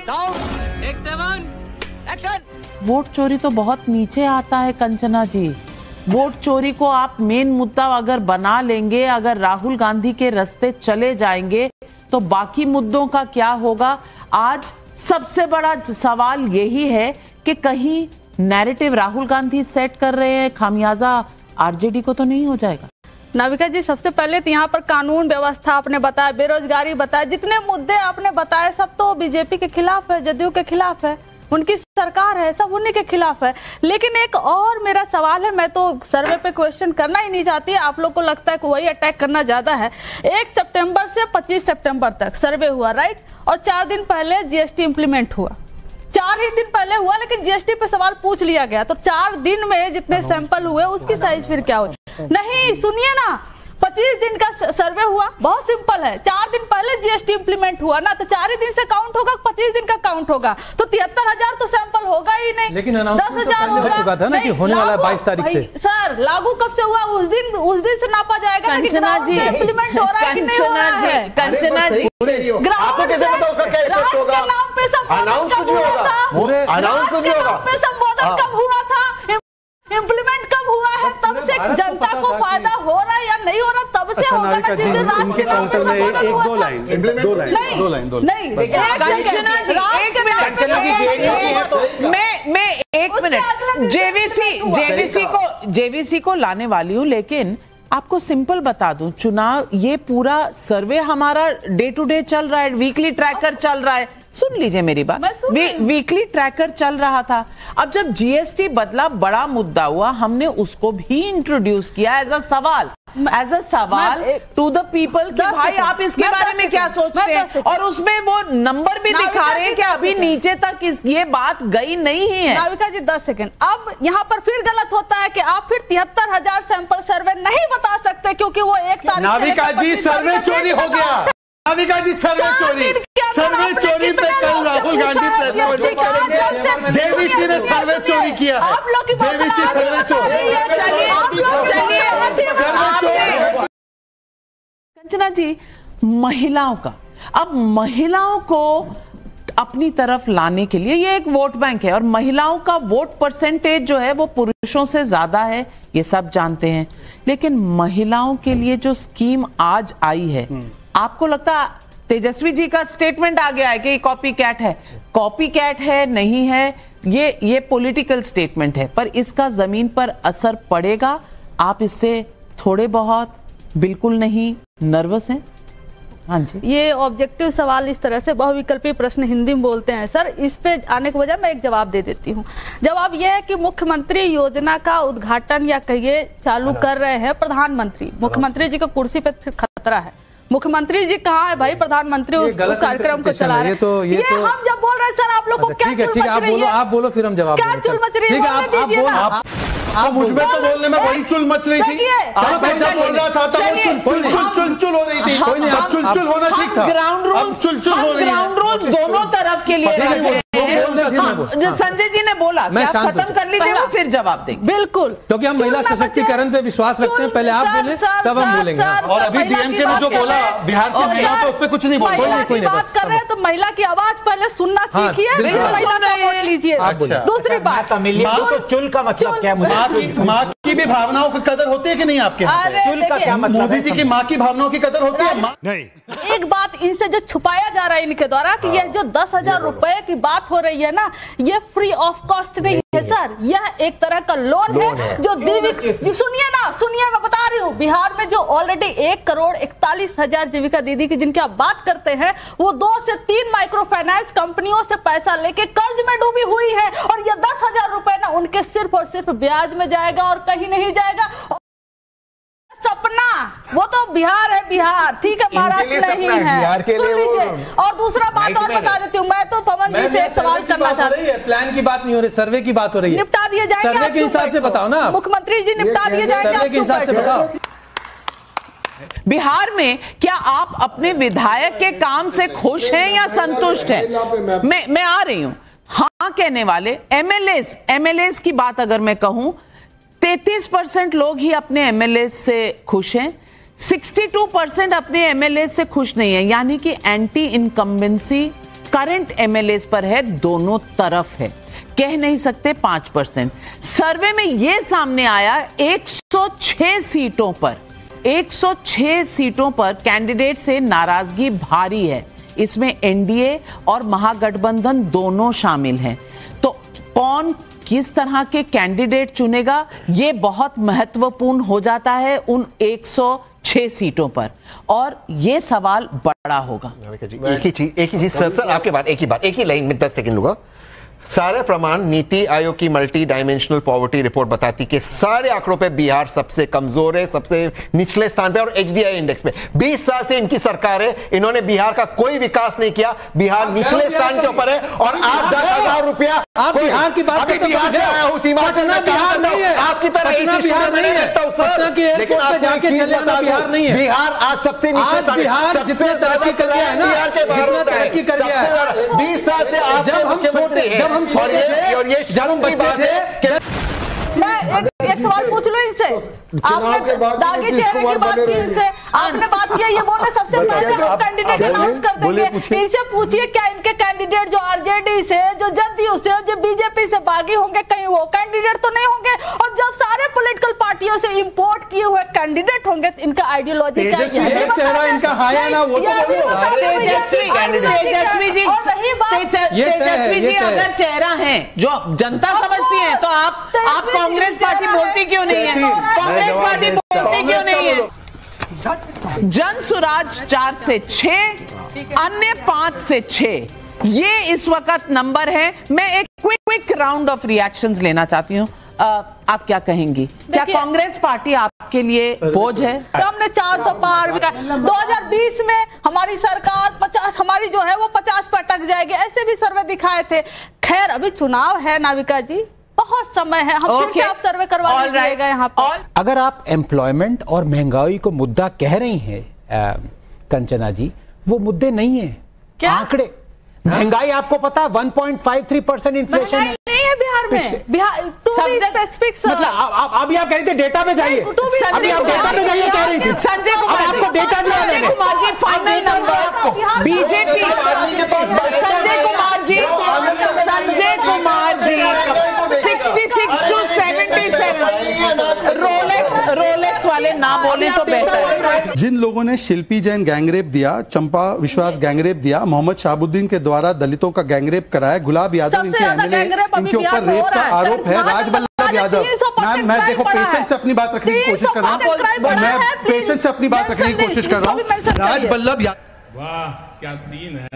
Sound take 7 action. Vote चोरी तो बहुत नीचे आता है कंचना जी। वोट चोरी को आप मेन मुद्दा अगर बना लेंगे, अगर राहुल गांधी के रास्ते चले जाएंगे तो बाकी मुद्दों का क्या होगा। आज सबसे बड़ा सवाल यही है कि कहीं नैरेटिव राहुल गांधी सेट कर रहे हैं, खामियाजा आरजेडी को तो नहीं हो जाएगा। नाविका जी, सबसे पहले तो यहाँ पर कानून व्यवस्था आपने बताया, बेरोजगारी बताया, जितने मुद्दे आपने बताए सब तो बीजेपी के खिलाफ है, जदयू के खिलाफ है, उनकी सरकार है, सब उन्हीं के खिलाफ है। लेकिन एक और मेरा सवाल है, मैं तो सर्वे पे क्वेश्चन करना ही नहीं चाहती, आप लोग को लगता है कि वही अटैक करना ज्यादा है। 1 सितंबर से 25 सितंबर तक सर्वे हुआ, राइट, और 4 दिन पहले जीएसटी इंप्लीमेंट हुआ। 4 ही दिन पहले हुआ, लेकिन जीएसटी पे सवाल पूछ लिया गया, तो 4 दिन में जितने सैंपल हुए उसकी साइज फिर क्या हुई? नहीं, सुनिए ना, 25 दिन का सर्वे हुआ, बहुत सिंपल है। 4 दिन पहले जीएसटी इंप्लीमेंट हुआ ना, तो 4 ही दिन से काउंट होगा, 25 दिन का काउंट होगा, तो 73,000 तो सैंपल होगा ही नहीं। लेकिन 10,000 हो चुका था ना कि होने वाला है 22 तारीख से। सर, लागू कब से हुआ? उस दिन से नापा जाएगा। कंचना जी, इंप्लीमेंट हो रहा है कि नहीं हो रहा है? कंचना जी, आपको कैसे पता उसका क्या इफेक्ट होगा? नाम पे अनाउंस कुछ भी होगा, अनाउंस कुछ भी होगा। संबोधन कब हुआ था, इम्प्लीमेंट कब हुआ है, तब से जनता को फायदा हो रहा है या नहीं हो रहा, तब से होगा ना। जिस दिन राष्ट्र के नाम पे संबोधन हुआ था, मैं एक मिनट जेवीसी को लाने वाली हूँ, लेकिन आपको सिंपल बता दूं, चुनाव ये पूरा सर्वे हमारा डे टू डे चल रहा है, वीकली ट्रैकर चल रहा है। सुन लीजिए मेरी बात, वीकली ट्रैकर चल रहा था। अब जब जीएसटी बदला, बड़ा मुद्दा हुआ, हमने उसको भी इंट्रोड्यूस किया एज अ सवाल टू द पीपल कि भाई आप इसके बारे में क्या सोचते हैं, और उसमें वो नंबर भी दिखा रहे हैं कि अभी नीचे तक ये बात गई नहीं है। नाविका जी 10 सेकंड, अब यहाँ पर फिर गलत होता है कि आप फिर 73,000 सैंपल सर्वे नहीं बता सकते, क्योंकि वो 1 तारीख। नाविका जी, सर्वे चोरी हो गया। नाविका जी, सर्वे चोरी पे कल राहुल गांधी प्रेस कॉन्फ्रेंस करेंगे। जेवीसी ने सर्वे चोरी किया है, जेवीसी सर्वे चोरी। कंचना जी, महिलाओं का, अब महिलाओं को अपनी तरफ लाने के लिए ये एक वोट बैंक है, और महिलाओं का वोट परसेंटेज जो है वो पुरुषों से ज्यादा है, ये सब जानते हैं। लेकिन महिलाओं के लिए जो स्कीम आज आई है, आपको लगता तेजस्वी जी का स्टेटमेंट आ गया है कि कॉपी कैट है? कॉपी कैट है नहीं है, ये पॉलिटिकल स्टेटमेंट है, पर इसका जमीन पर असर पड़ेगा? आप इससे थोड़े बहुत, बिल्कुल नहीं नर्वस हैं? हाँ जी, ये ऑब्जेक्टिव सवाल इस तरह से बहुविकल्पी प्रश्न हिंदी में बोलते हैं सर, इस पे आने के बजाय मैं एक जवाब दे देती हूँ। जवाब यह है कि मुख्यमंत्री योजना का उद्घाटन या कहिए चालू कर रहे हैं प्रधानमंत्री। मुख्यमंत्री जी को कुर्सी पे फिर खतरा है। मुख्यमंत्री जी कहाँ है भाई? प्रधाधानमंत्री उस कार्यक्रम को चला रहे हैं। ये हम जब बोल रहे हैं सर, आप लोग को क्या चुल मच रही है? आप बोलो फिर हम जवाब क्या चुल मच रही है? आप मुझ में तो बोलने में बड़ी चुल मच रही थी। आप जब बोल रहा था तब चुल हो रही थी। अब चुल होना ठीक था। ग्राउंड रूल्स दोनों तरफ के लिए संजय जी ने बोला, खत्म कर लीजिए, वो फिर जवाब देंगे। बिल्कुल, क्योंकि हम महिला सशक्तिकरण पे विश्वास रखते हैं। पहले आप बोले तब हम बोलेंगे। और अभी डीएमके ने जो बोला बिहार की महिला, तो उस पर कुछ नहीं बोल कोई बात कर रहे हैं, तो महिला की आवाज पहले सुनना सीखिए, लीजिए। दूसरी बात, चुल का मतलब क्या? माँ की भी भावनाओं की कदर होती है कि नहीं आपके? चुल का क्या मतलब? मोदी जी की माँ की भावनाओं की कदर होती है? नहीं। एक बात इनसे जो छुपाया जा रहा है इनके द्वारा, कि यह जो 10,000 रुपए की बात हो रही है ना, ये फ्री ऑफ कॉस्ट नहीं है सर, यह एक तरह का लोन है जो सुनिए मैं बता रही हूँ, बिहार में जो ऑलरेडी 1,41,00,000 जीविका दीदी की जिनकी आप बात करते हैं, वो 2 से 3 माइक्रो फाइनेंस कंपनियों से पैसा लेके कर्ज में डूबी हुई है, और ये 10,000 रुपए ना उनके सिर्फ और सिर्फ ब्याज में जाएगा और कहीं नहीं जाएगा। सपना, वो तो बिहार है, बिहार ठीक है, महाराष्ट्र नहीं है। सुन लीजिए, और दूसरा बात और बता देती हूँ, मैं तो पवन जी से एक सवाल करना चाहती हूँ। प्लान की बात नहीं हो रही, सर्वे की बात हो रही है। निपटा दिए जाएंगे, सर्वे के हिसाब से बताओ ना। मुख्यमंत्री जी निपटा दिए जाएंगे, सर्वे के हिसाब से बताओ। बिहार में क्या आप अपने विधायक के काम से खुश हैं या संतुष्ट हैं? मैं आ रही हूं। हाँ कहने वाले एमएलए की बात अगर मैं कहूं, 33% लोग ही अपने एमएलए से खुश हैं, 62% अपने एमएलए से खुश नहीं है, यानी कि एंटी इनकम्बेंसी करंट एमएलएस पर है, दोनों तरफ है, कह नहीं सकते 5%। सर्वे में यह सामने आया 106 सीटों पर कैंडिडेट से नाराजगी भारी है। इसमें एनडीए और महागठबंधन दोनों शामिल हैं। तो कौन किस तरह के कैंडिडेट चुनेगा, यह बहुत महत्वपूर्ण हो जाता है उन 106 सीटों पर, और यह सवाल बड़ा होगा। एक ही चीज सर एक ही लाइन में 10 सेकंड लूंगा। सारे प्रमाण नीति आयोग की मल्टी डायमेंशनल पॉवर्टी रिपोर्ट बताती कि सारे आंकड़ों पे बिहार सबसे कमजोर है, सबसे निचले स्थान पे, और एचडीआई इंडेक्स में 20 साल से इनकी सरकार है, इन्होंने बिहार का कोई विकास नहीं किया, बिहार निचले स्थान के ऊपर है। और आप 10,000 रुपया, आप बिहार की बात करते बिहार से आया हूं, सीमांचल में बिहार नहीं है आपकी तरह, बिहार नहीं है, लेकिन आप जाके चले आना, बिहार नहीं है। बिहार आज सबसे नीचे, बिहार जितना तरक्की कर गया है ना, बिहार के बाहर तरक्की कर गया है। 20 साल से आप जब हम छोटे थे, और ये शर्म की बात है कि मैं एक सवाल पूछ लूं इनसे। आपने दागी चेहरे की बात की इनसे, आपने बात किया, ये बोलने सबसे पहले हम कैंडिडेट अनाउंस कर देंगे। इनसे पूछिए क्या इनके कैंडिडेट जो आरजेडी से, जो जदयू से, जो बीजेपी से बागी होंगे, कहीं वो कैंडिडेट तो नहीं होंगे? और जब सारे पॉलिटिकल पार्टियों से इंपोर्ट किए हुए कैंडिडेट होंगे, तो इनका आइडियोलॉजी क्या है? चेहरा इनका हाया ना, वो तो तेजस्वी जी अगर चेहरा है जो जनता समझती है, तो आप कांग्रेस पार्टी बोलती क्यों नहीं है? कांग्रेस पार्टी बोलती क्यों नहीं है? जन सुराज 4 से 6, अन्य 5 से 6, ये इस वक्त नंबर है। मैं एक क्विक राउंड ऑफ रिएक्शंस लेना चाहती हूँ। आप क्या कहेंगी? क्या कांग्रेस पार्टी आपके लिए बोझ है? हमने 400 पार भी 2020 में हमारी सरकार 50, हमारी जो है वो 50 पर अटक जाएगी, ऐसे भी सर्वे दिखाए थे। खैर अभी चुनाव है नाविका जी, बहुत समय है, हम फिर से आप सर्वे करवा लीजिएगा यहाँ पर। अगर आप एम्प्लॉयमेंट और महंगाई को मुद्दा कह रही हैं कंचना जी, वो मुद्दे नहीं है। आंकड़े, महंगाई आपको पता है 1.53% इन्फ्लेशन है बिहार में। बिहार स्पेसिफिक मतलब आप क्या कह रही थी? डेटा पे जाइए, अभी आप डेटा पे जाइए कह रही थी। संजय कुमार, आपको डेटा दिया मैंने। Kumar ji final number BJP, Sanjay Kumar ji 66 to 77। Rolex वाले ना बोले तो बेहतर है। जिन लोगों ने शिल्पी जैन गैंगरेप दिया, चंपा विश्वास गैंगरेप दिया, मोहम्मद शाहबुद्दीन के द्वारा दलितों का गैंगरेप कराया, गुलाब यादव इनके एमएलए, इनके ऊपर रेप का आरोप है, राजबल्लभ यादव। मैं देखो पेशेंस से अपनी बात रखने की कोशिश कर रहा हूँ, मैं पेशेंस से अपनी बात रखने की कोशिश कर रहा हूँ। राजबल्लभ यादव, वाह क्या सीन है।